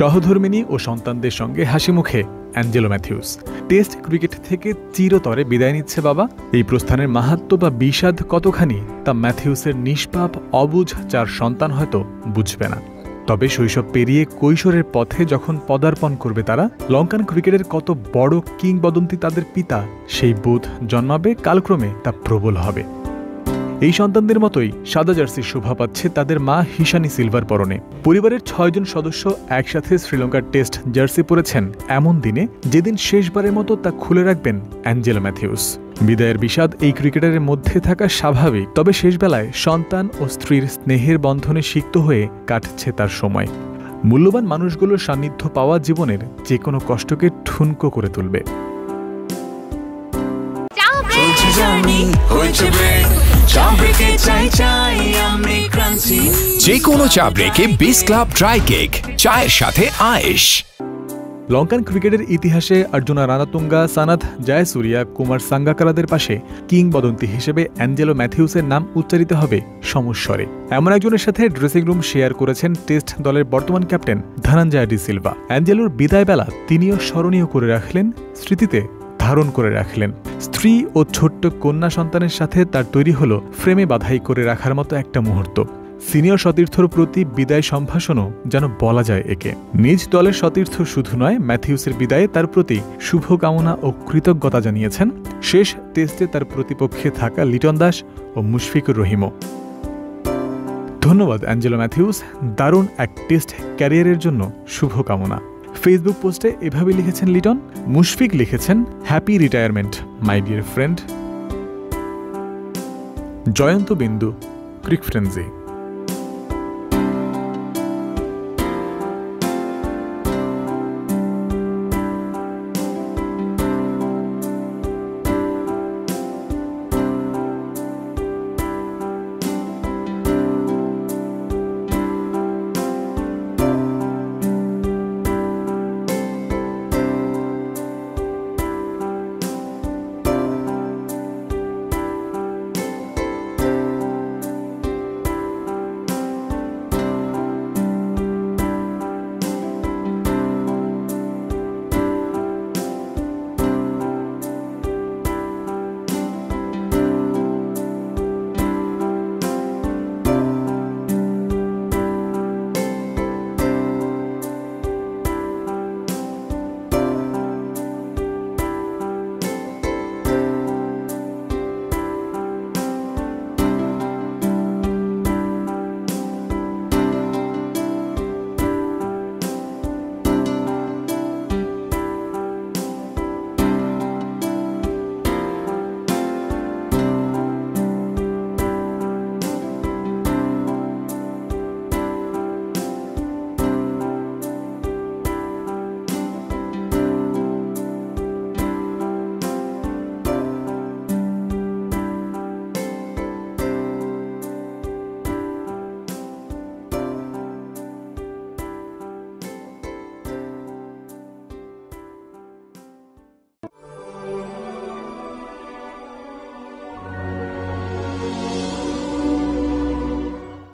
সহধর্মিণী ও সন্তানদের সঙ্গে হাসি মুখে অ্যাঞ্জেলো ম্যাথিউস। টেস্ট ক্রিকেট থেকে চিরতরে বিদায় নিচ্ছে বাবা। এই প্রস্থানের মাহাত্ম্য বা বিষাদ কতখানি তা ম্যাথিউসের নিষ্পাপ অবুঝ 4 সন্তান হয়তো বুঝবে না। তবে শৈশব পেরিয়ে কৈশোরের পথে যখন পদার্পণ করবে তারা, লঙ্কান ক্রিকেটের কত বড় কিংবদন্তি তাদের পিতা, সেই বোধ জন্মাবে, কালক্রমে তা প্রবল হবে। এই সন্তানদের মতোই সাদা জার্সির শোভা পাচ্ছে তাদের মা হিশানি সিলভার পরনে। পরিবারের 6 জন সদস্য একসাথে শ্রীলঙ্কার টেস্ট জার্সি পরেছেন এমন দিনে, যেদিন শেষবারের মতো তা খুলে রাখবেন অ্যাঞ্জেলো ম্যাথিউস। বিদায়ের বিষাদ এই ক্রিকেটারের মধ্যে থাকা স্বাভাবিক, তবে শেষবেলায় সন্তান ও স্ত্রীর স্নেহের বন্ধনে সিক্ত হয়ে কাটছে তার সময়। মূল্যবান মানুষগুলোর সান্নিধ্য পাওয়া জীবনের যে কোনো কষ্টকে ঠুনকো করে তুলবে। যে কোনো চা ব্রেকে বিস ক্লাব ড্রাই কেক, চায়ের সাথে আয়েশ। লঙ্কান ক্রিকেটের ইতিহাসে অর্জুনা রানাতুঙ্গা, সানাথ জয়াসুরিয়া, কুমার সাঙ্গাকারাদের পাশে কিংবদন্তি হিসেবে অ্যাঞ্জেলো ম্যাথিউসের নাম উচ্চারিত হবে সমস্বরে। এমন একজনের সাথে ড্রেসিং রুম শেয়ার করেছেন টেস্ট দলের বর্তমান ক্যাপ্টেন ধনঞ্জয় ডি সিলভা। অ্যাঞ্জেলোর বিদায় বেলা তিনিও স্মরণীয় করে রাখলেন, স্মৃতিতে ধারণ করে রাখলেন। স্ত্রী ও ছোট্ট কন্যা সন্তানের সাথে তার তৈরি হলো ফ্রেমে বাধাই করে রাখার মতো একটা মুহূর্ত। সিনিয়র সতীর্থর প্রতি বিদায় সম্ভাষণও যেন বলা যায় একে। নিজ দলের সতীর্থ শুধু নয়, ম্যাথিউসের বিদায়ে তার প্রতি শুভকামনা ও কৃতজ্ঞতা জানিয়েছেন শেষ টেস্টে তার প্রতিপক্ষে থাকা লিটন দাস ও মুশফিকুর রহিমও। ধন্যবাদ অ্যাঞ্জেলো ম্যাথিউস, দারুণ এক টেস্ট ক্যারিয়ারের জন্য শুভকামনা। ফেসবুক পোস্টে এভাবে লিখেছেন লিটন। মুশফিক লিখেছেন, happy retirement my dear friend. Jayanta বিন্দু, ক্রিক ফ্রেন্সি।